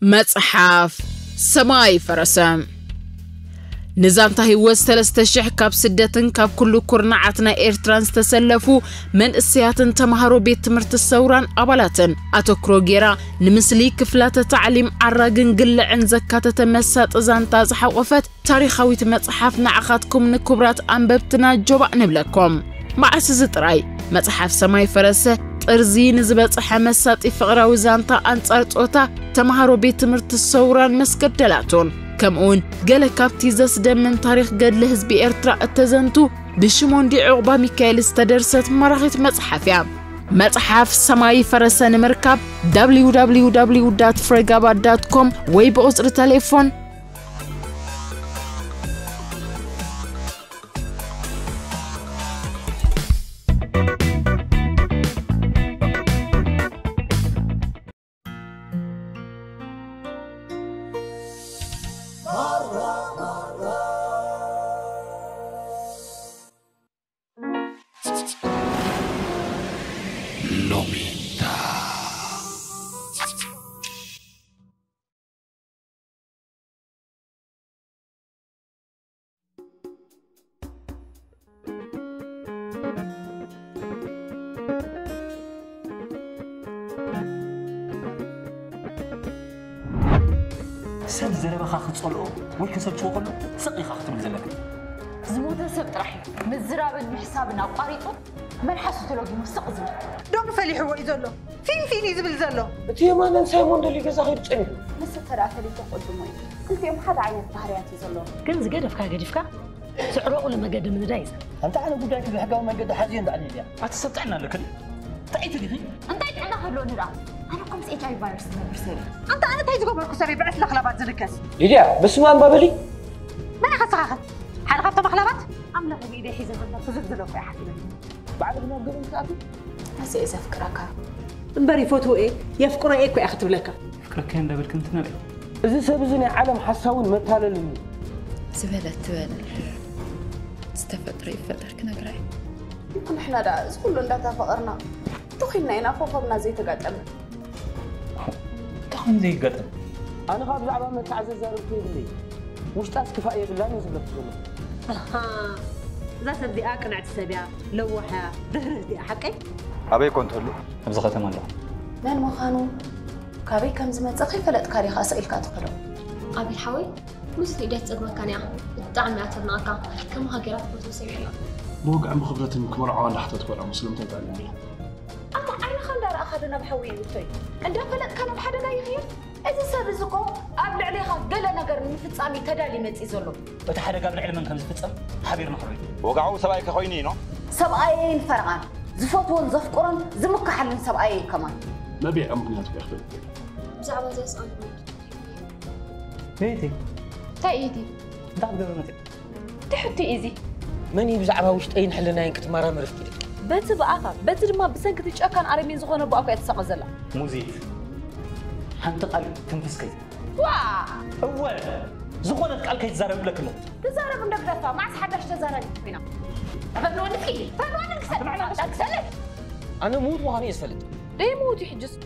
مصحف سماي فرسم نظام تهيوز 3000 كاب سدتن كاب كل كورنعتنا إيرترانس تسلفوا من السياتن تمهرو بيت تمرت الثوران أبلاتن أتوكرو جيرا نمسلي كفلات تعليم عراقن قل عن زكاة تمسات زانتاز حوقفت تاريخاوي مصحف نعخاتكم نكبرات أنببتنا جوبا نبلكم مع أساس راي مصحف سماي فرسه أرزين زبط حمسات إفقراوي زانتا أنصارت أوتا تمهرو بيت تمرت الثوران مسكت دلاتون كمون قال كابتي زسدم من تاريخ قد لهزب إرترا التزنتو بشمون دي عقبة ميكايل استدرست مراغة مصحفيا مصحف سماي فرسان مركب www.fregaba.com ويبقصر تليفون سب زربا خاخ تصلو ويكسب توقلو سقي خاخ تبل زلك زموت سب طرحي مزراب حسابنا وقريطو ملحسو تلوغي مستقزم دوم فليح هو يزلو فين يزبل زلو تي ما ننسى مون دلي جزا خير تصني مسترا فلي تقدمو انت يوم حد عين بحريات يزلو كنز قدفكا سعرو ولا ما قدم من دايز انت على قداك بحقاو ما قد حازين دعني ليا اتسطحنا لكن تعيت لي انت عنا خلو نرا انا كنت اي اي فيروس برسيري أنا تايز قبل كسري بعث لخلبات زلكس ليديا بس ما بابلي ما أنا خصاخت حال خطة مخلبات أملا بإيدي حيزة غدا تزلزلوا في أحد بعد ما قبل تأكل بس إذا فكرك مباري فوتو إيه يفكر إيه كوي أخذ لك فكرك كان دبل كنت نبي إذا سبزني عالم حساون متهالل زبالة استفدر يفدر كنا قراي يكون إحنا دا كله لا تفقرنا تخيلنا هنا فوقنا زي تقدم تخون زي قدم أنا خاف زعبا ما تعزز زاربتي بلي وش تاس كفاية بالله نزل لك ها ذا سبدي أقنعت السبيع لوحة دهر دي حقي أبي كنت هلو أبزغة تمام من مخانو كابي كم زمان تخي فلت كاري خاسئل كاتقلو أبي حوي مسلي دات تقوى كان يا الدعم يعتبناك كم هاجرات بتوسيعنا بوقع مخبرة كمر عوان لحظة تقول مسلم تتعلم لي أما أين خندار أخذنا بحوي وتوي عند فلت كانوا بحدا يخير إذا سبزكو قبل عليها قال نجر من فتسامي تدالي متزلو وتحدى قبل علم كم فتسام حبير نخرج وقعوا سبايك خويني نو سبعين فرعان زفوتون زفقرن زمك حلن سبعين كمان ما بيع أمكنيات بياخذ زعما زي سؤال بيتي تأيدي دعم قبل تحطي إيزي مني بزعبها وش تأين حلنا إنك تمارا مرفكي بس بأخر بس ما بسنك تشأكن عربين زغنا بأكو يتسقزلا موزيت حنت قال تنفس كي واه أول زغنا قال كي تزارب لك له تزارب عندك دفع ما حدش تزارب فينا فنون نفكي فنون نكسل أنا موت وهاني يسفلت ليه موت يحجز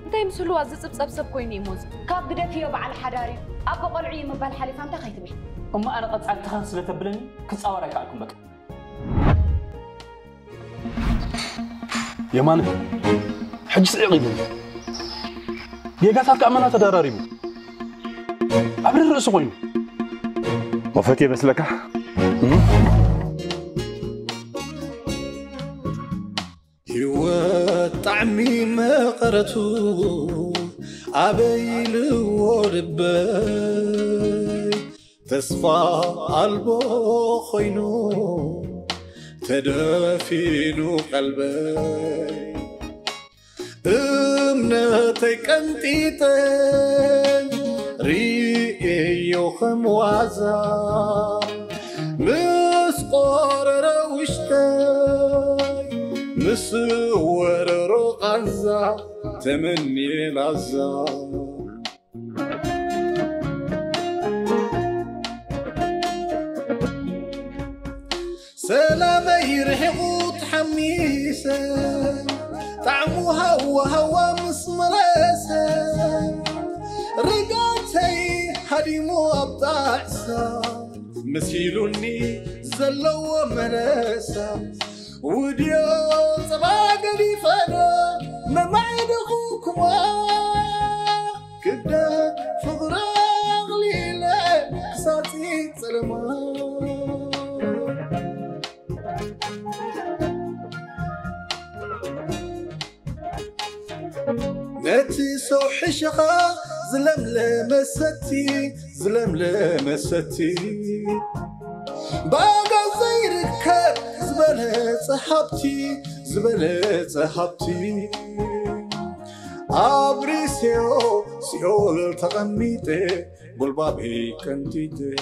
انت يمسلوا عزز بسبسب كويني موز كاب قد فيه بعد حداري أبو قلعي مبال حليفة أنت خيتمي أما أنا قد عدت خاص لتبلني كنت أوراك عليكم بك يا مان حج سعيد يقاطعك أمانة تداراريبو عبر الرأس قوي وفتي بس لك طعمي ما قرتو عبيل وربي تصفى قلبو خينو تدافينو قلبي امنتك انتيتن ريئيو خموازا مسقور روشتاي مسور رقزا تمني العزا سلامي رحقوت حميسة طعمها وهوا مسمرسة رقا قديمو أبطاعسا مسيلوني زلو مرسا وديو صبا قديفانا ما معي دخوكما كدا فضرا غليلة كساتي سلما نتي سوحي شقا زلم لمستي باقا زيرك زبلة صحبتي عبري سيول تغميتي بالبابي كنتيتي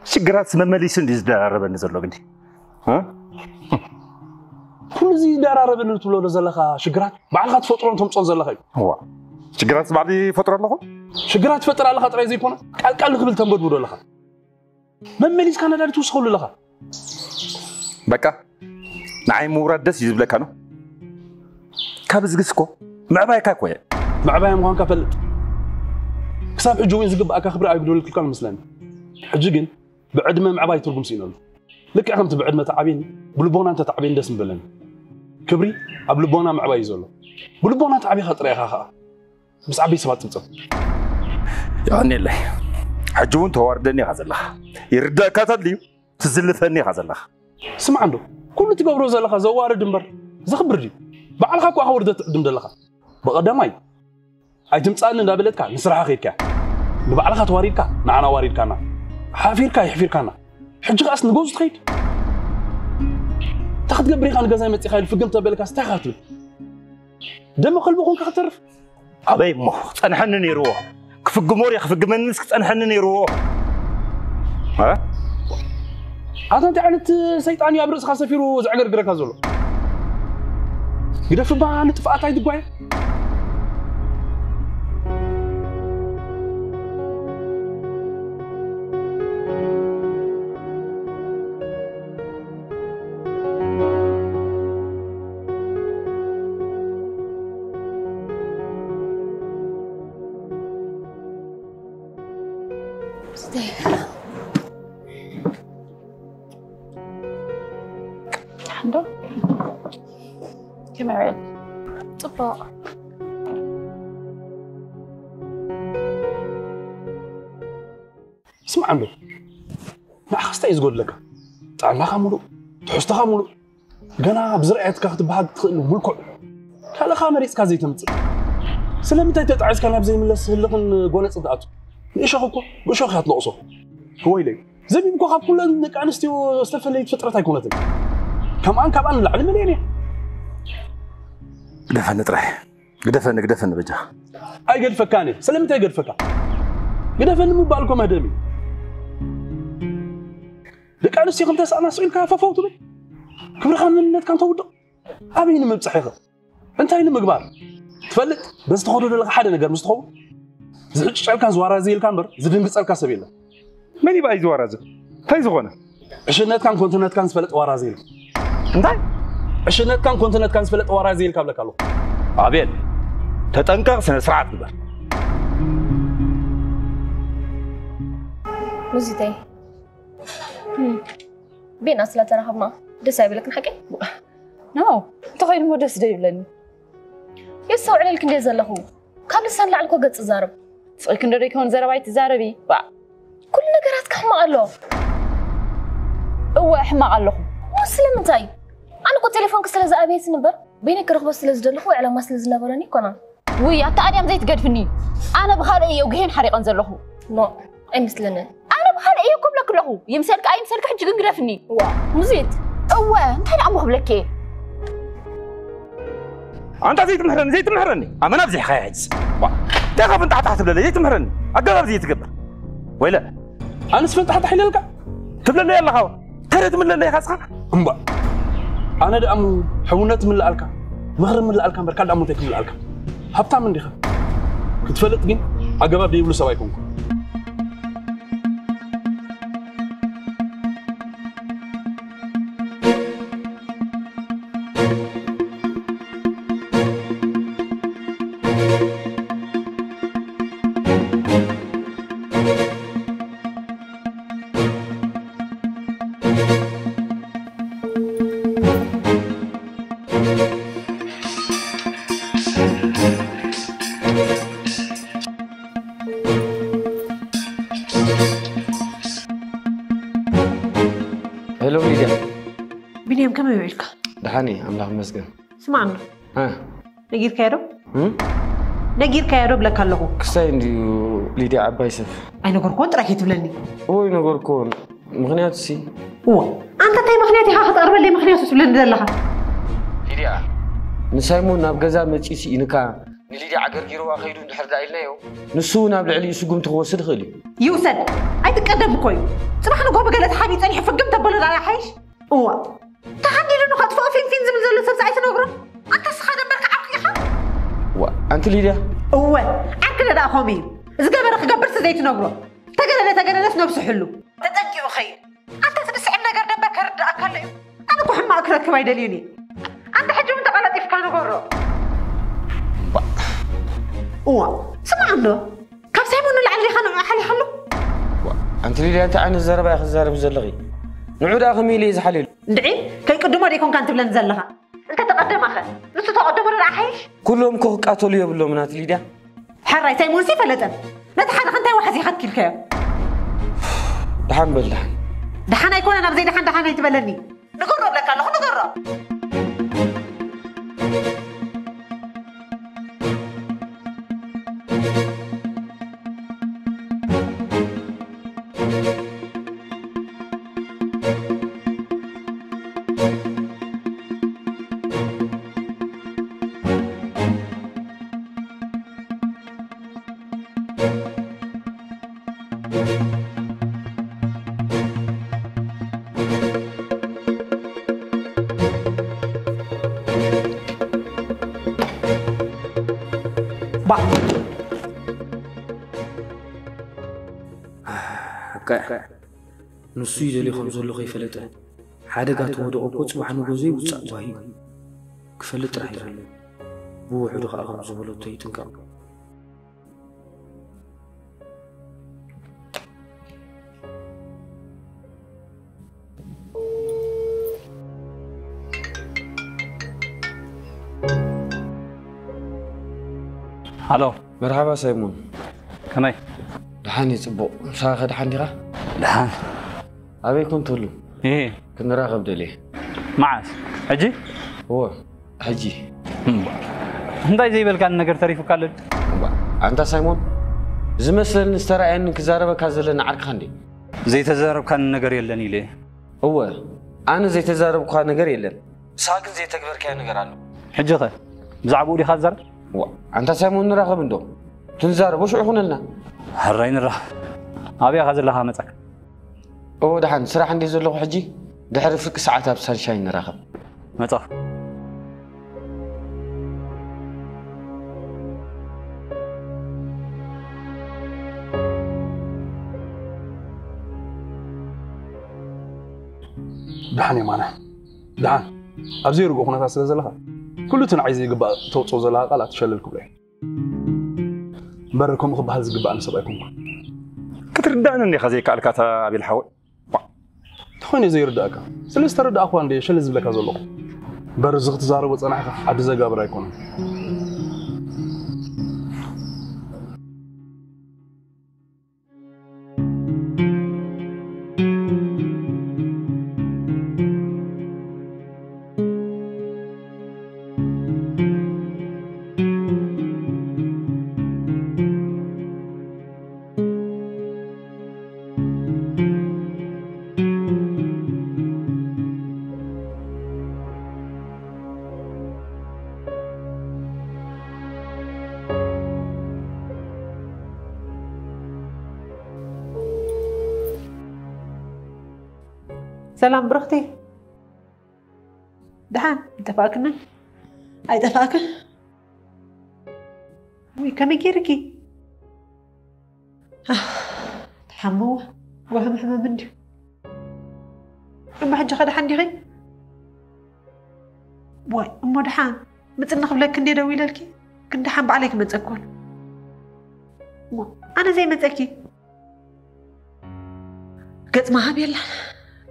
شجرات ممليسن دي زدارب نزلو غندي ها كل زي دارب نتولو نزلخا شجرات بعلها تفطرون تمصون زلخا هو شجرات بعدي فطر لكم شجرات فطر لها طري زي كونه قال خبل تنبدبدو لها ممليس كان دار توسخول لها بقى نعي موردس يزبلك انا كابزغسكو معباي كاكوي معباي مخان كفلت كساب حجوين زقبا كخبر ايبدول كل مسلم حجي بعد ما معباي ترقم سينو لك اخمت بعد ما تعبين بلبونا انت تعبين دس مبلن كبري اب لبونا معباي زولو بلبونا تعبي خطري خا بس عبي سبات تمص يعني الله حجون توردني غزلخ يردا كاتلي تزلثني غزلخ سمع عنده كل تقبرو زلخ زوار دمبر زخبرجي بعلخا كو حورد دمدلخ بقدماي اي تمصان اندابلتك نسرح خيدك ببعلخا تواريدك نعنا واريدكنا حافيركا يحفيركنا حج قاس نغوز تخيد تاخد قبري خان غزاي متي خايل فقمت بالك استخاتل دم قلبكم كخطرف ابي مو صنحنني روح كفقمور يا خفقمنس صنحنني روح ها انت عنت سيطان يا برس خاسفيرو زعقرقرك زلو قدف با نتفقات هاي دغواي حندو كمارين طباق اسمع عنده ما خستا يزقول لك طعمها خمرو تحستها مولو قنا بزرعتك كتبها تخيل ملكع كلا خامريس كازي تمص سلامتي تطعس كان بزي ملس هلقن غونص تاعتو ايش اخوكو بشوخ يطلقصو هو يلي زبي بكو خاب كل نك انستيو استفليت فطرت ايكونت كمان لعل مليوني دفن طرح قدفن بجا اي قد فكاني سلامتي قد فكا قدفن مو بالكم هدمي دك انستي خمسه ساعه سئل كاففوتو كبر خمنت كان تودق ابين مبصحيخه انتي المغبار تفلت بس تخدو لك حدا نجر مستخو زعج كان زوارا زيل كامبر زدنقصل كاسبيله من يبقى زوارا زي تاي زغونه عشنات كان كونتيننت كان سفلت ورا زيل انتي عشنات كان كونتيننت كان سفلت ورا زيل كابلك الله ابيل تطنقق سنه سرعت نبر مزيتي بين اصلا ترحبنا دس يبلك نحكي نو تخيل مو دس ديبلني يسو عليك ندي زلخو كان لسان لعلكو قص زارب سؤالك ندري كون زرباي تزاربي كل نغرات كحما الله هو حما الله مسلم انتي انا كنت تليفون كسل زابيت نبر بينك رخبه سلز دلخو على ما سلز نبرني كنا وي انت ادم زي تقدفني انا بخالي وجهين حريقا زلخو لا اي مثلنا انا بخالي ايكم لك له يمسلك اي مسلك حج قرفني مزيت هو انت اللي عمو بلك ايه انت زي تمهرني اما نبزح خايج تخاف انت تحت بلا زي تمهرني اقرب زي تقبر ولا انا سفنت حتى حللك تبلنا يلا خاو تريت من اللي خاصها امبا انا دام حونت من الالكا مهر من الالكا بركا دام تك من الالكا هبتا من ديخه كتفلت جن اقباب دي يبلو سوايكم كم يوعلك دحاني أملاك مسجن سمعنا ها نجير كيرو نجير كيرو بلا كله كسين ديو ليدي عبايسف أي نقول كون راح يتبلني وين نقول كون مغنيات سي هو أنت تاي مغنياتي ها خطر لي مغنيات تبلن دلها ليدي نسايمون ناب غزا مچيسي إنكا نليدي عقر جيرو أخيرون دحردا إلنايو نسو ناب لعلي سقوم تخوصد خلي يوسد أي تقدم كوي صراحة نقول بقلت حبي تاني فقمت بلد على حيش هو تحدي لأنه خطفه فين زمزل لسه ساعة نقرأ أنت سخادم برك عقلي أنت ليديا هو عقل ده أخومي إذا قبل خبرت زيت نقرأ تقدر نفس نفس حلو تتجي أخي أنت تسعى لنا قرد بكرد أكلم أنا كحم أكرك كما يدليني أنت حجم تغلط إفكان قرأ هو سمع عنه كم سيمون اللي خانوا حالي خلو أنت ليديا أنت عن الزربة يا أخي الزرب زلغي نعود أخمي لي زحليل ندعي كي قدموا ليكم كانت بلن زلها أنت تقدم أخي نسو تقدموا لنا عايش كلهم كوك قاتلوا يبلو منات ليديا حراي سيمون سي فلتن لا تحن خنتي واحد يخد كل كيو دحان بلدحان دحان يكون أنا بزي دحان يتبلني نقرب لك الله نقرب نسو يدلي خمسة لغي فلته حادقات ودقو قوت وحنو جوزي وصعب وهي كفلت راح يزلو بو حدو خاقم زبلو تيتنكا الو مرحبا سيمون كماي دحاني صبو مساخ دحان ديغا دحان أبي كنت له ايه كنا راغب دليه معاس حجي هو حجي هنداي زي بالكان نجر تعرفوا كالد أنت سيمون زمثل نسترى إن كزاربة كازلنا عرق خندي زي تزارب كان نجر يلني ليه هو أنا زي تزارب كان نجر يلن ساكن زي تكبر كان نجر عنه حجته زعبوا لي خازر أنت سيمون راغب عنده تنزارب وش يخون لنا هرين الرح أبي خازر لها متك أو دحين سرح عندي زلوا حجي دحر فيك ساعتها بسانشاين نراقب متى دحاني معنا دحان أبزي رجوع هنا تاسل زلها كل تنعيز يجبا توصل زلها قلت شللكم ليه بركم خب هذا يجبا نسبقكم كتردان إني خزيك على كاتا أبي الحول تخوني زي رداك سلست رد أخوان دي شلز بلك هذا اللقب برزقت زارب وصنعها حد زجاب رايكون سلام برختي دحان اتفاقنا اي اتفاقنا وي كم يجيركي تحمو وهم حمام مني اما حاجه خد حندي غي واي اما دحان متنا خبلك كندي دوي لك كنت حب عليك متسكون انا زي متسكي قص ما هبيلا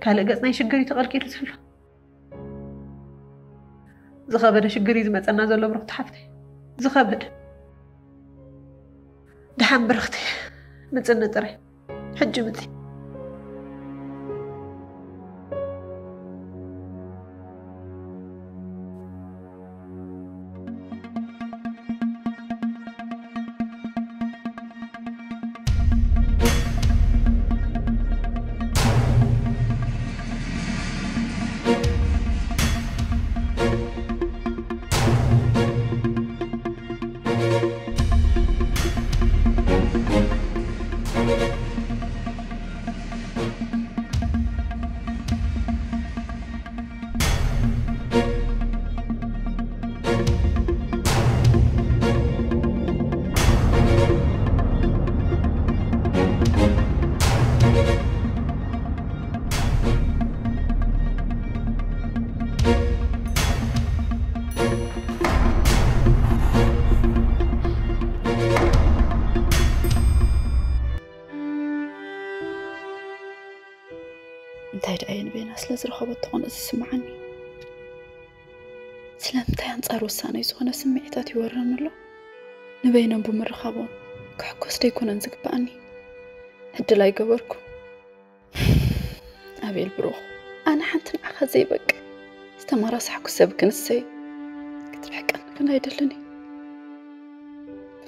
كاله قصنا يشغري تقلكي تسفل زخبد شغري زمصنا زلو برخت حفتي زخبد دحان برختي مصنا طري حجمتي سلازر خبط تقون اسمعني سلامتي أنصار وسانة يزخنا سمعتات يورن له نبينا بمرخبهم كحكوس ديكون انزق باني هد لا يقبركم أبي البروخ أنا حنت معها زي بك استمر أصحك سبك نسي قلت لحق أنك أنا يدلني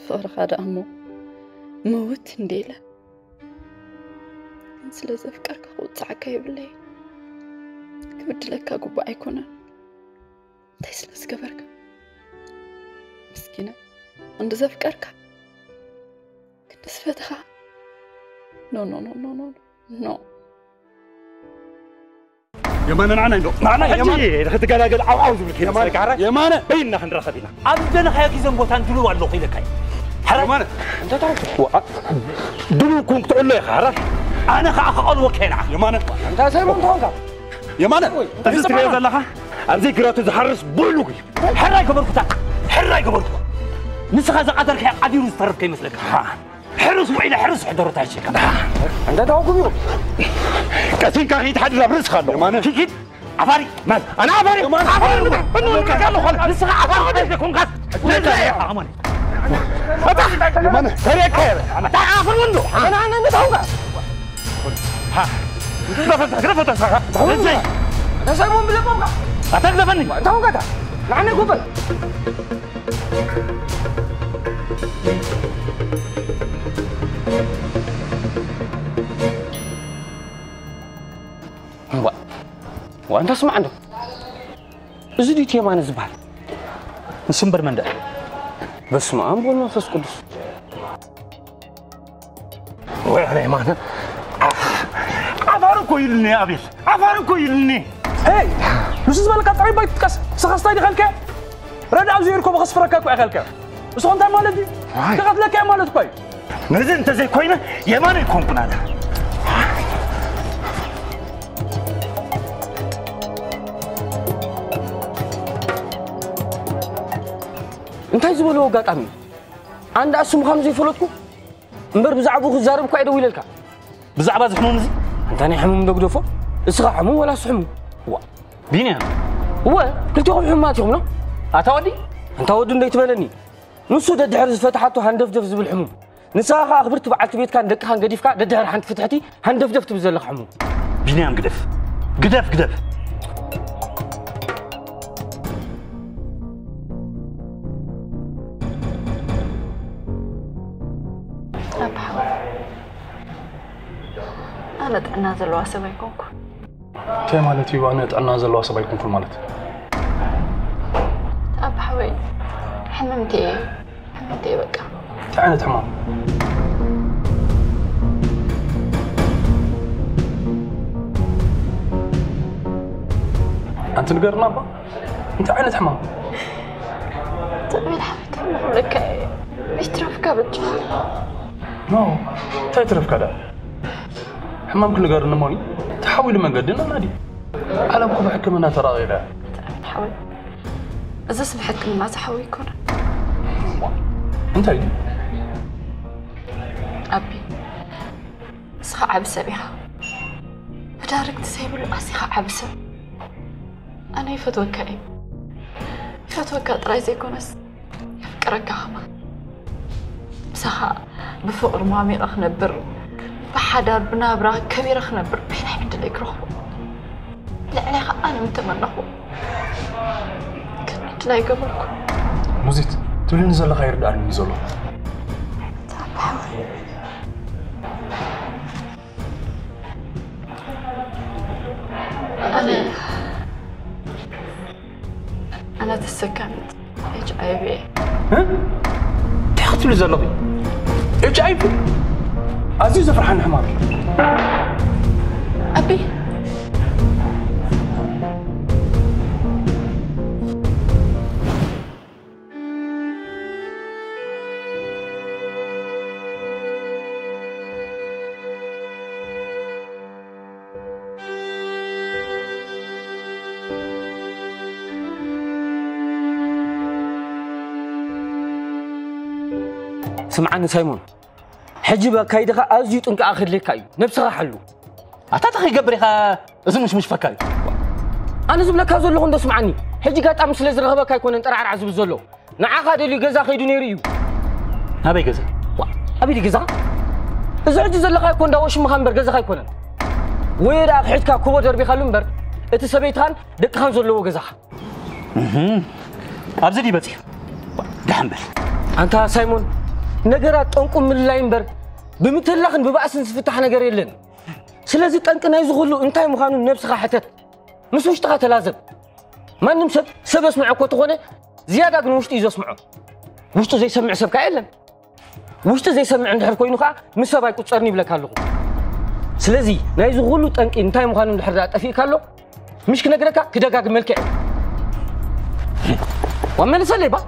فرق هذا أمو موت نديله نسل زفكرك خوت ساعة يبلي كبد لك أقوى أيكونا تيسل سكبرك مسكينة عند زفكرك كنت سفتها نو يا مان انا عندو معنا يا مان دخلت قال عاوز لك يا مان بيننا خنرخدينا عندنا خياك زنبوتان دلو والله قيلك يا مان انت تعرف دلو كنت تقول له يا خرا انا خاقول وكينا يا مان انت سايمون تونكا يا مان تسمع يا زلخه ابزي كراتو زحرس بولو حراي قبركتا حراي قبركتا نسخه زقدرك قديرو زترف كيمسلك حرس وإلى حرس حضرت هالشيء انت تعرف كاسين كان يتحدى برزخ يا مان في كده عفاري مال انا عفاري عفاري انه قال له خلاص لسه عفاري يكون قاس لا يا عماني يا مان هيك انا تعرف منه انا نتوقع ها رفضت ازاي انت سايمون بلا بوقع هتغلبني انت وقعت لعني قبل وانت اسمع عنده زديت يا مان زبال نسمبر من ده بس ما أنبول ما فيش قدس ويا مان عفاركو يلني يا أبيس عفاركو يلني هاي مش زبالك قطعي بايت كاس سخستاي دخلك رد عاوز يركب غصفرك وعقلك بس انت مالدي تقتلك يا مالد كوي نزل انت زي كوينه يا مان يكون كنا انت زبلو قاطامي عند اسم خمسه يفلطكو امبر بزعبو خزاربكو ايدو يللكا بزعبا زحمون زي انت انا حموم دغدفو اسغا حمو ولا سحمو بيني هو كنت يقول حماتهم نو اتودي انت ودو نديت بلني نسو ددحر فتحته هندفدف زبل حموم نساخا اخبرت بعت بيت كان دك كان قديفكا ددحر حنت فتحتي هندفدف تبزلخ حموم بيني قدف قدف أنا تنازل واسبا يكونكم تي مالتي وانا تنازل واسبا يكونكم مالت أب حوي حممتي بقى تعالي تمام أنت نقرنا با أنت عينت حمام طيب الحمد لله لك اشترافك بتجي نو تايترف كذا حمام كل قرن موني تحاول ما قدنا نادي علمكم بحكمنا ترى غيره حاول إذا سمحتكم ما تحاول يكون أنت أبي سخاء عبسة بها بدارك تسيب له أسخاء عبسة أنا يفتوك أي يفتوك أطرايز يكونس يفكرك أخما سخاء بفقر مامي رخ نبر بحدار بنابرة كبير رخ نبر بين حمد اللي يكرهه لعليها أنا متمنى كنت لا يقبلكم موزيت تقولي نزل خير دار نزله أنا تسكنت HIV ها؟ تاخذ لي زلقي HIV عزيزة فرحان حمام أبي سمعني سايمون حجبا كايدخا ازيو طنق اخذ لك اي نفسها حلو أتاتخي قبريخا إذا مش فكاي أنا زبلك هذا اللي هندس معني حجي قاعد أمس لزر غبك يكون أنت رعر عزب الزلو نعاق هذا اللي جزا خيدو نيريو أبي جزا أبي لي جزا إذا عجز اللي خيكون داوش مخمبر جزا خيكون وير أخذك كوبا دربي خلومبر أتسبيت خان دك خان زلو جزا أبزدي بتي دحمبل أنت سايمون نجرات أنكم من اللاينبر بمثل لخن ببأس نفتح نجار يلن سلازي أنك نايزغلو أنتي مخانو نفسك حتت مسوش تغات لازم ما نمسك سب اسمعك وتغني زيادة من وشتي يسمعه وشتو زي سمع سبك إلا وشتو زي سمع عند حركوينو خا مسابا يقصرني بلا كالو سلازي نايزغلو أنك أنتي مخانو الحردات أفي كالو مش كنجرك كدقاق ملكي وما نسلي با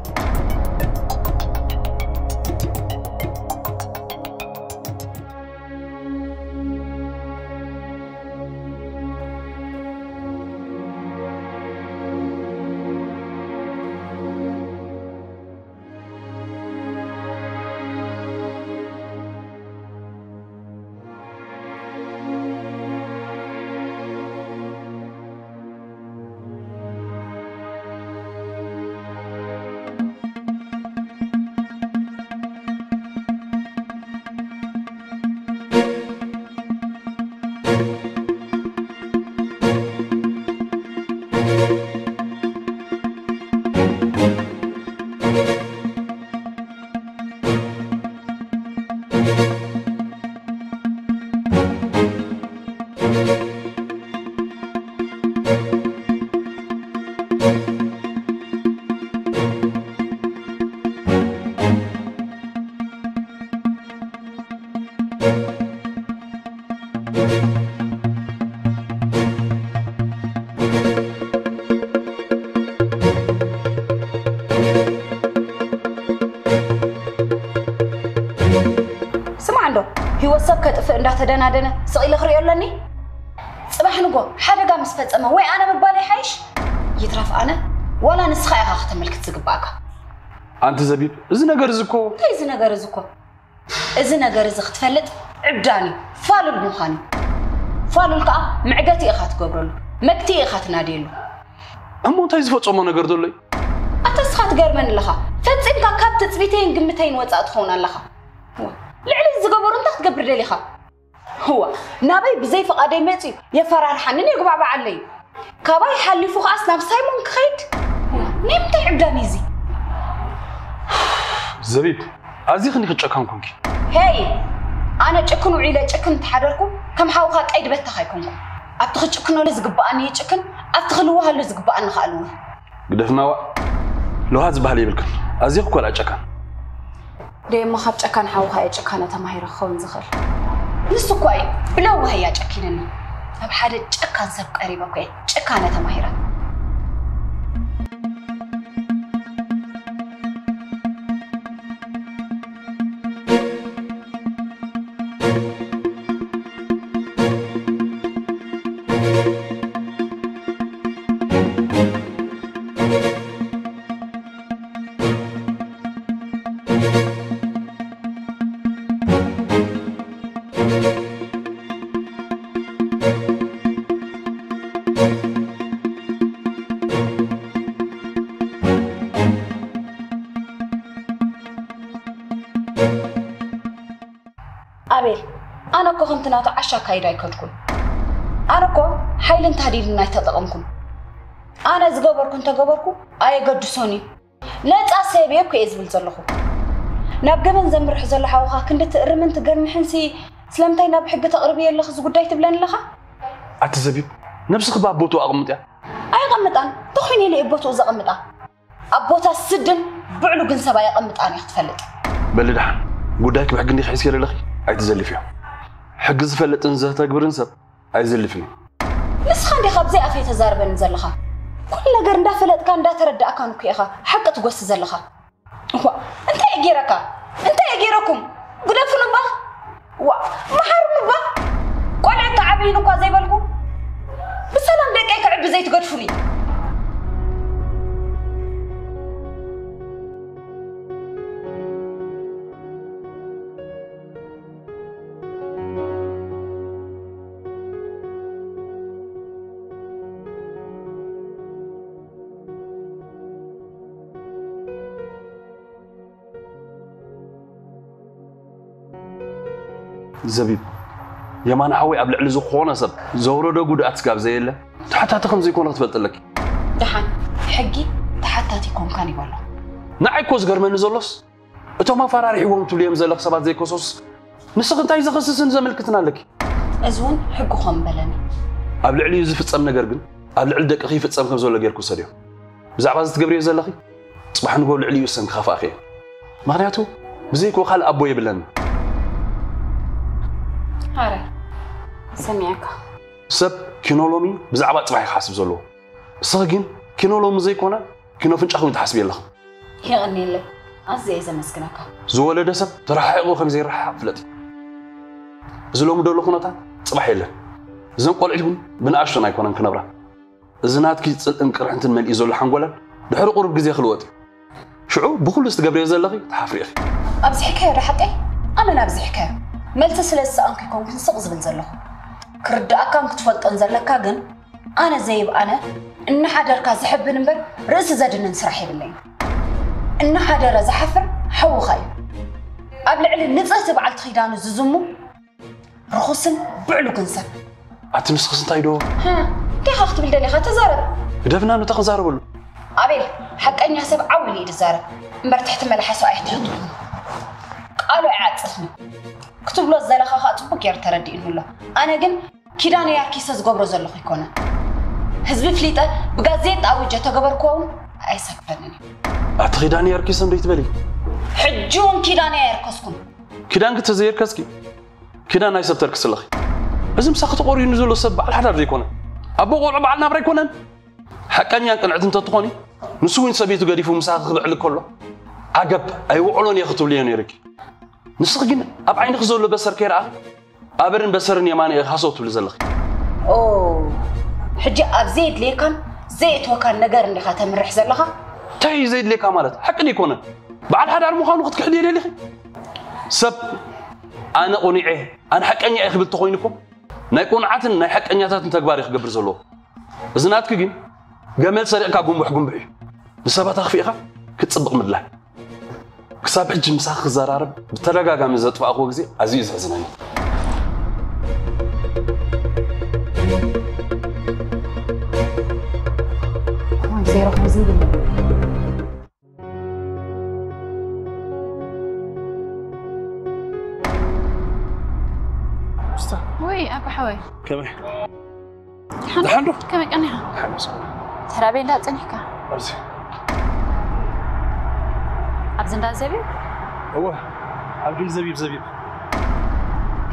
تدنا سقيل خري يلني صباح نقول حدا قام مستفزمه وي انا مبالي حيش يترف انا ولا نسخه يا اخت ملك تزقباك انت زبيب اذا نغر زكو اذا نغر زكو اذا نغر زخ تفلط عبداني فالو مخاني فالو الكا معقتي اخات قبرل مكتي اخات ناديلو امو انت يزفصمو نغر دولي اتسخات غيرمن لخا فصيمكا كاب تصبيتين قمتين وصات خونا لخا لعلي زغبرو انت تقبر دليخا هو نابي بزي فقادي متي يفرار حنين يقبع علي كاباي حلفو خاص ناب سايمون كخيت نمتي عبدانيزي زبيب ازي خني خچكان كونكي هاي انا چكنو عيله چكن تحدركو كم حاوخا قيد بت خايكونكو ابتخ چكنو لزغباني چكن ابتخلوها لزغبان خالو قدفنا لو هاز بحالي بالكن ازي خو لا چكان دي ما خاب چكان حاوخا چكانه تماهير خون زخر نسكوي بلو هيا چكينن اب حدا چكان سب قريبه كوي چكانه تماهيره أنا كو خنت ناتو عشا كايدا يكلكم أنا كو حيلن تهديد الناي تطقمكم أنا زغبركم تغبركم أي قدسوني لا تأسيبي بك إزبل زلخو نابقمن زمرح زلحا وخا كنت تقرمن تقرمحنسي سلامتاي ناب حق تقربي اللخ زقداي تبلان لخا أتزبيب نفسك بابوتو أقمطيا أي قمطان تخيني لي أبوتو زقمطا أبوتا السدن بعلو قنسبا يقمطان يختفلت بلدحن قداك بحقني خيس يلا لخي أي تزلي فيهم حق زفلت انزه تكبر انسب أي زلي فيهم نسخان دي خاب زي أخي تزاربن زلخا كل نجر ندافلت كان دا ترد أكانو كيخا حق تقوس زلخا هو أنت أجيرك أنت أجيركم قدافنو با محارنو با قلع تعبينو كا زي بالكو بسلام دقيقة عب زي تقدفولي زبيب يمان حوي قبل على زخونه سب زورده غدات غاب زي له تحتاتي خمس يكون تفلط لك دحان حقي تحتاتي كون كان يبالو نعيكوس غرمن زلوس اتو ما فراريحوم توليم زلق سبات زي كوسوس نسخ انتي زخصصن زملكتنا لك ازون حقكم بلني قبل علي يفصم ነገር ግን قبل علي دقخ يفصم كم زلو غيركو سديو بزعبا زتغبري زلخي صباح نقول علي يسن خفاخي مغنياتو بزيكو خال ابو يبلن هاري سمعك سب كينولومي بزعبا صباح يحاسب زلو سغين كينولوم زي كونه كينو فنچخو تحسب يلخ يغني لك ازي اذا مسكنك زولد سب ترحقو خم زي رحق فلتي زلوم دولو خنتا صباح يله زن قلعون بناشنا يكونن كنبره ازناتكي صدن قرحنتن ملي زلو حنقولا دحر قرب غزي خلوت شعو بكل استغبري زلخي تحفريخ ابزي حكايه رحقي انا نابزي حكايه ملت سلس انك يكون كنسق زبل زلخ كرد اكام كتفلطن زلكا جن انا زيب انا ان حدركا زحب نمبر رأس زادن نسرح يبلين ان حدر زحفر حو خاي قبل علي نصه تبعل تخيدانو ززمو رخصن بعلو كنسر اتمسخس انتايدو ها كي خاخت بالدلي خا تزارب دفنا نو تخزاربلو ابيل حقني حسب عولي يتزارب امبر تحت ملحسو ايحتحط قالوا عاصفني كتب له زلخا خاطبو غير تردين له انا جن كيدان ياركيسز غبرو زلخ يكون حزب فليطه بغازيت اوجه تغبركو ايسكبنني اتخيدان ياركيس انديت بلي حجون كيدان ياركسكم كيدان كتزيركسكي كيدان اي سبتركس لخ ازم ساخت قوري نزلو سب على حدا يكون ابو قول بعلنا بري يكونن حقنيا قنعت انت تخوني نسوين سبيتو غديفو مساخ خلعل كله عقب اي وعلون يخطب لي يرك نسخين اب عين خزولو بسر كيرا ابرن بسرن يماني خاصوت لزلخ اوه حجي اب زيد ليكن زيت وكان نجر اللي خاتمرح زلخه تاي زيد ليكا مالت حق لي يكون بعد هذا مخانو خد كحدي لي سب انا قنيعه انا حقني اخبل تخوينكم ناي قنعتن ناي حقنياتات تغباري خغبر زلو ازناتك جين جمال سرقكا غمبح بسبات اخفيخا كتصبق مدله كساب حج مساخ زرارب بترغاغام زطفاخو غزي عزيز حزناني زي روح مزيد وي ابو حوي كمي دحندو كمي قنيها ترابي لا صنيكا ارسي ابزندا زبيب هو عبد زبيب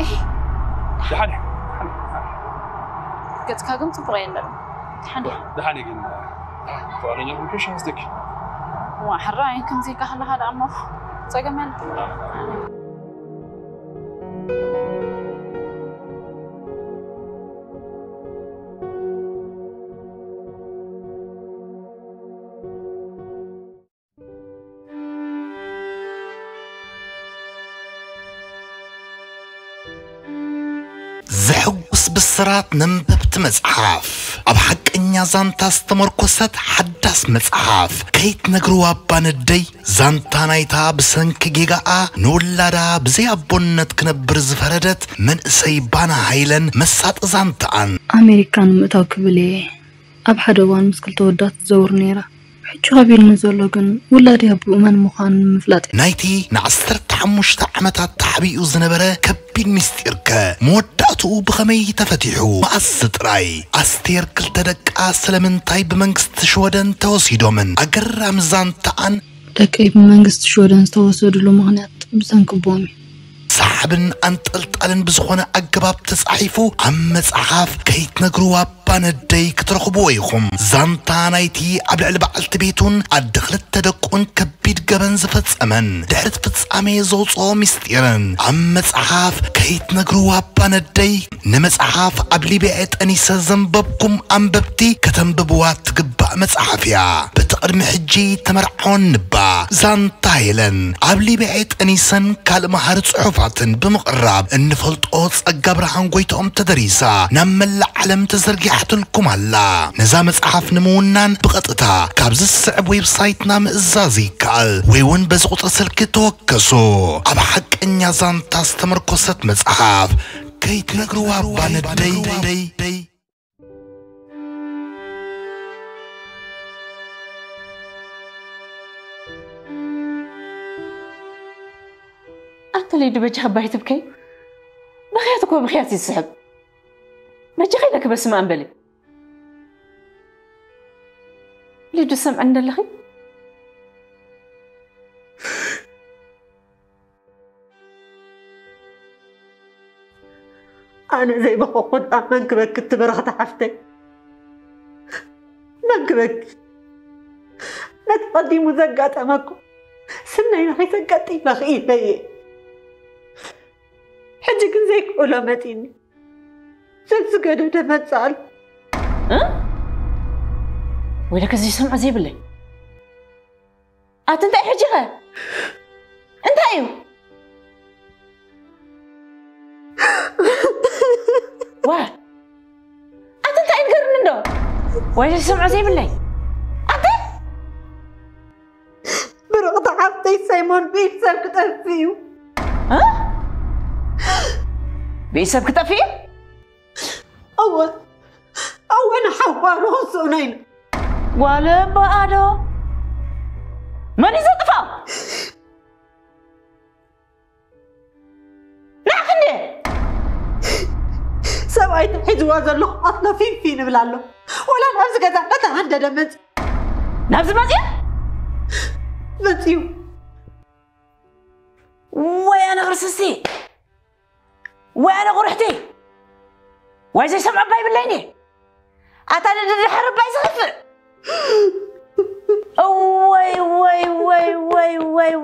ايه دحاني قد كاغم تبغين دحاني جن فارني مش قصدك وحراين كم زي كهلا هذا امه صقمن زحوس بالسرات ننببت مصحف اب حقنيا زانتا استمركوست حداس مصحف كيت نغرو ابان الدي زانتا نايتا بسنك جيغا نولادا بزي ابونت كنبر زفردت من سيبانا هايلن مسات زانتان امريكان متاو كبلي اب حدوان مسكل تودات زور نيرا حجو قبيل نزولوغن ولادي ابو من مخان مفلات نايتي نعستر تحمشت عمتات تحبيقو زنبرا كبين مستيركا موداتو بخمي تفتيحو مقصد راي استير كالتدك اسلمن طيب منكست شودن توسيدو من اقر رمزان تقان دكي بمنكست شودن توسيدو له مغنيات بسنك بومي صاحبن انطلطلن بزخونه اقباب تصحيفو عم مصحف كيت نغرو ابان الدي كترخبو يخم زانتا نايتي قبل بعلت بيتون ادخلت تدقون كبيد جبن زفصمن دحرت فصامي زوصو مستيرن عم مصحف كيت نغرو ابان الدي نمصحف قبل بيت انيس زنببكم انببتي كتنببوات تقبا مصحفيا تقدم حجي تمرعون نبا زانتايلن عبلي بعيد أنيسن كالمهار صحفاتن بمقرب النفلت أوتس أقابرهان قويتهم تدريسا نمل علم تزرقيحة لكم هلا نظام صحف نمونان بقطتا كابز السعب ويب سايتنا مئزازي كال ويون بزغط سلك توكسو أب حق إنيا زانتا استمركوست مصحف كيت نقروا باندي أنت اللي دبج خبايت بكي بخياتك وبخياتي السحب ما جاي لك بس ما أنبلي ليه جسم عندنا اللخي أنا زي ما قلت منكبك كنت برغت حفتي منكبك لا تقدي مزقات أماكم سنين هاي سقطي لخي بي حجك زيك ولا متيني شمس قدو تمثال ها؟ ويلك زي سمع زي بالله أنت حجها أنت أيو واه أنت أين قرن دو ويلك سمع زي بالله أنت برغط حبتي سيمون بيسا كتفيو ها؟ بيسا كتفيو؟ أو أنا حوار غصونين ولا بقادو ماني زطفا ناخني سوايت حجوا زلو أطنا فين بلالو ولا نفس كذا لا تهدد مت نفس متيو وين غرسسي وين غرحتي وين زي سمع باي بالليني أتاني الحرب باي صفر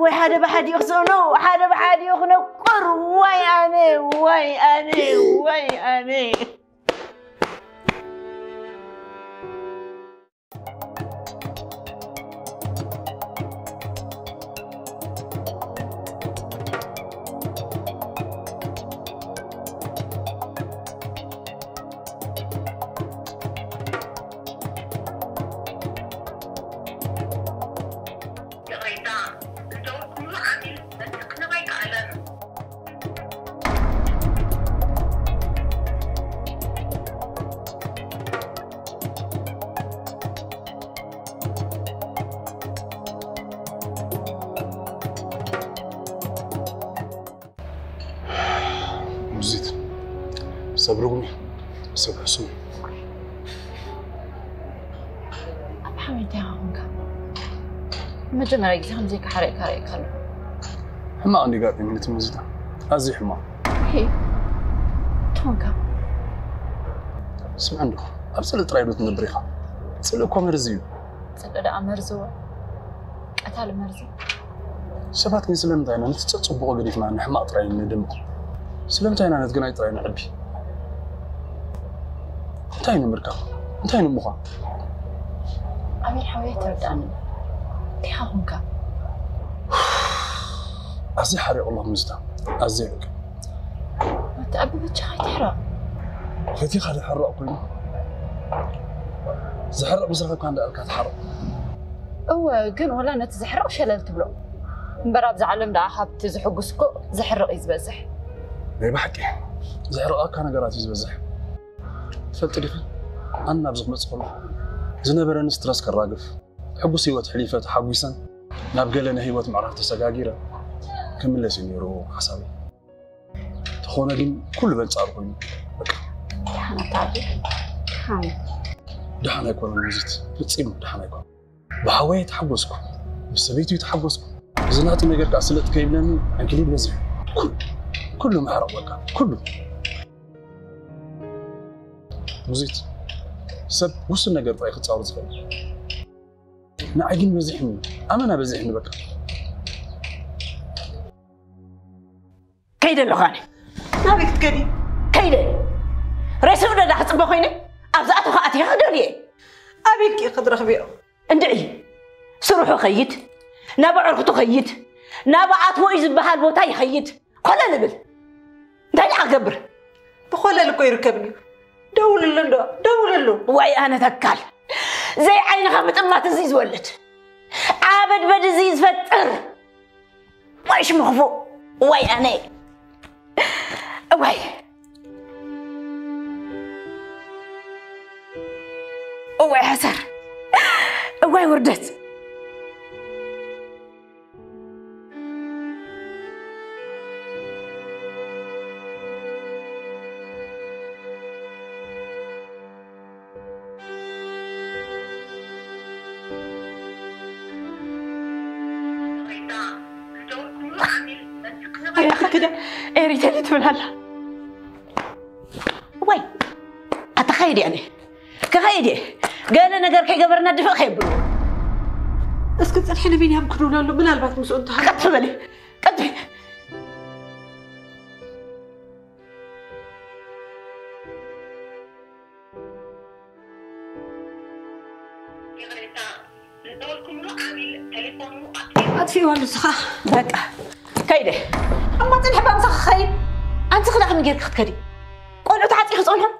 وي حدا بحد يخزنو حدا بحد يخنو قر وي أنا زيت صبروني صبر سوي حمد يا عمك مجمع يجزهم زيك حريك هلو حما أني قاعد من تمزيد أزي حما هي تونكا سمع عنده أبسل ترايدوت من البريخة سلوكو مرزيو سلوكو مرزو قتال مرزو شبات كي سلمت أنا نتصبغ قديف معنا حما تراين ندمق سلمت أنا نتقناي تراين عبي انتهينا مركب انتهينا مخا أمير حويت ردان تيها هونكا أزي حرق الله مزدا أزيك ما تأبي بتشاي تحرق فتي خلي حرق كله زحرق بزرقة كان دقلك تحرق جن ولا نتزحرق شللت بلو مبراب زعلم دا حبت زحقسكو زحرق يزبزح ليه بحكي زحرق كان قرات يزبزح فلت لي أنا بزق مصقله زنبر نسترس كراقف حبس هيوت حليفة حبيسا نبقى لنا هيوت معرفة سجاجيرة كمل سينيرو حسابي تخونا لين كل بنت عارفين دحنا تعبي دحنا يكون المزيت بتصيم دحنا يكون بحويت حبسكم بسبيتو يتحبسكم زناتي ما يقرق أسلت كيبلاني عن كليب نزح كله محرق وكا كله مزيت سب وصل نقر طايق تصاور زخل نعجين بزحني أنا بزحني بك كيد اللغاني ما بك تكدي كيد رئيس ولا ده حسب بخويني أبزأت خاتي خدولي أبيك يقدر خبيه اندعي سروحو خيد نابا عرفتو خيد نابا عطمو يزبها البوتا يخيد كل نبل داي عقبر بخول لكو يركبني دول له واي انا تكال زي عينها مطما تزيز ولد عابد بدزيز فتر وايش مخفو واي انا واي حسر واي وردت كده ريت اللي تقول هلا واي اتخيل يعني كخيدي قال نجر كي قبرنا دفع خيبلو اسكت الحين بيني هم كرولو له من البات مسؤول قد بالي قد في والله صح بقى كيده اما تنحب امسخ خي انت خلق من غير كدي قولوا تعطي خصولهم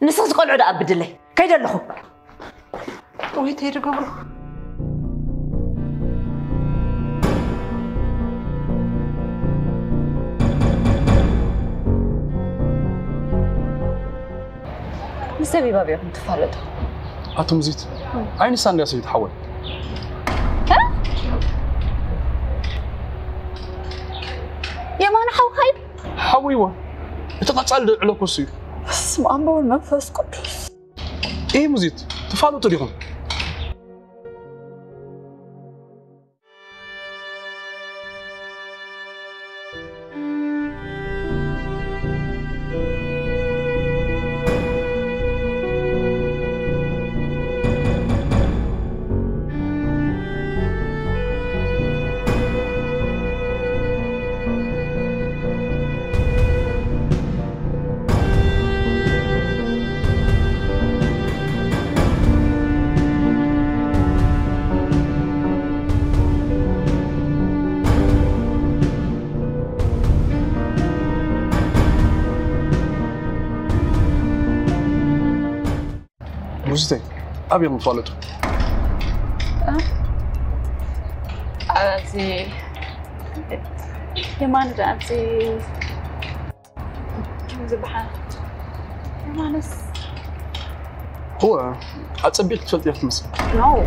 نسخ قولوا دا ابد لي كيده لخو وي تيرو قبل نسبي بابيهم تفلتوا اتم زيت عيني سانديا سيد حول يا ما نحو خيب حويوه تقصال على كرسي اسم أمبو المنفس قدس ايه مزيت تفعلوا طريقهم مزيتي أبي مطالته أنتي يا مان أنتي كم زبحة يا مانس هو أتصبيت تفلت يا مثل نو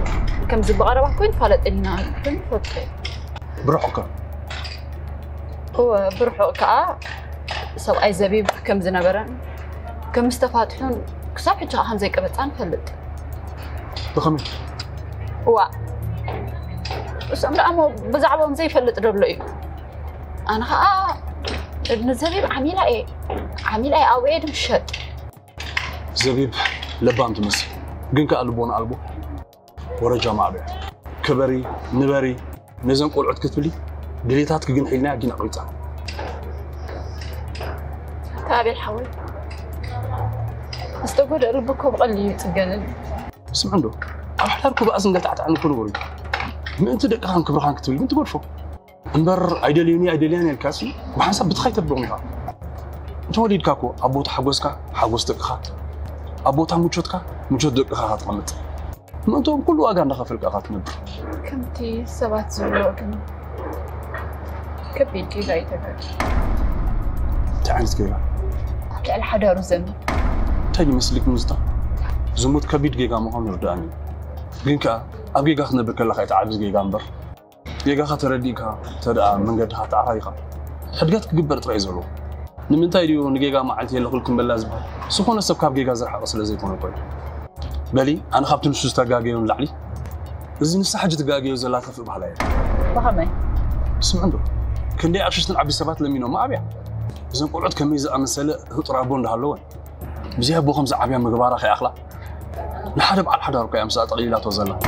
كم زبحة ربح كوين فلت إلنا كوين فلت بروحك هو بروحك سو أي زبيب كم زنبرن كم استفادتون كسب حتى هم زي كبتان فلت بخمي وا بس أمر بزعبهم زي فلت ربلي أنا ابن الزبيب عميل ايه أويد مشت زبيب لبام تمسي قنك قلبون قلبو ورجع مع بيع كبري نبري نزن قلعت كتبلي دليتاتك قن حيلنا قن عقيتا تابي الحول استقول قلبكم غلي تقنن اسمع عنده أحلاركو بأسن قلت عن كل وري ما أنت دقة عن كبر خانك تبي أنت قرفه انبر ايدلياني الكاسي وحسب بتخيت بقولها أنت وليد كاكو أبوت حجوزك حجوز دقها أبوت موجودك موجود دقها هتقمت ما أنتم كل واقع نخاف القاعات نبر كمتي سبات زلوكن كبيتي غايتك تعال كيلا على الحدار زمي تاني مسلك مزدا زموت كبيت جيجا مهون رداني جينكا أبيجا خنبر كلا خيط عجز جيجا مبر جيجا خطرديكا ترى من قد هتعريقا حدقتك جبر تريزلو نمنتاي ديو نجيجا معلتي اللي كلكم بلازم سخون السبكاب جيجا زرح أصل زي كونه كوي بلي أنا خابت نشوز تجاجيون لعلي زين السحجة تجاجيو زلات في بحلايا فهمي اسم عنده كندي عشان نلعب بسبات لمينو ما أبيع زين قلت كميزة أنا سلة هطرابون ده هاللون بزيها بو خمسة عبيا مقبارة خي أخلا نحارب على الحدار كي أمسات قليلة توزلنا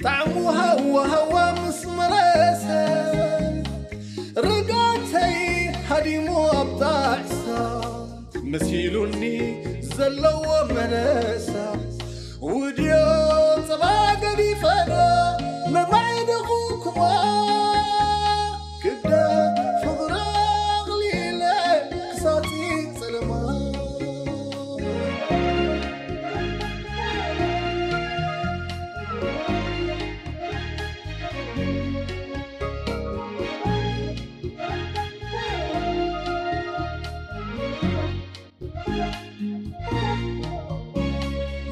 طعمها وهوا مسمرسة رقاتي هديمو أبطاعسا مسيلوني زلو منسا وديو صباقة دي فنا ما بعد أخوكما كبدا فضرا غليلة قصاتي سلما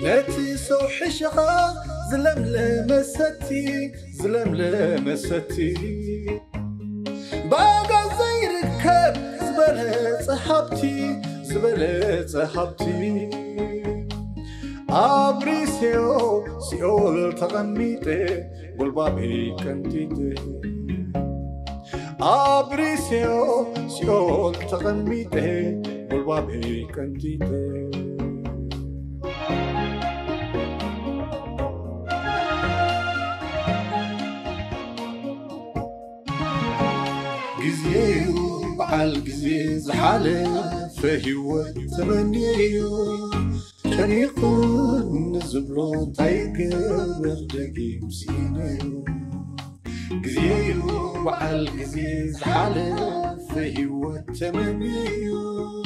نتي سوحشها زلم لمستي باقا زي ركب زبلة صحبتي عبري سيول تغميتي بالبابي كنتيتي عبري سيول تغميتي بالبابي كنتيتي جزيو بعال جزي زحالة فهيوة تمنيو كان يقول نزبلو تايقر دقي مسينيو جزيو بعال جزي زحالة فهيوة تمنيو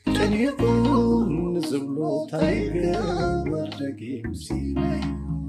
كان يقول نزبلو تايقر دقي مسينيو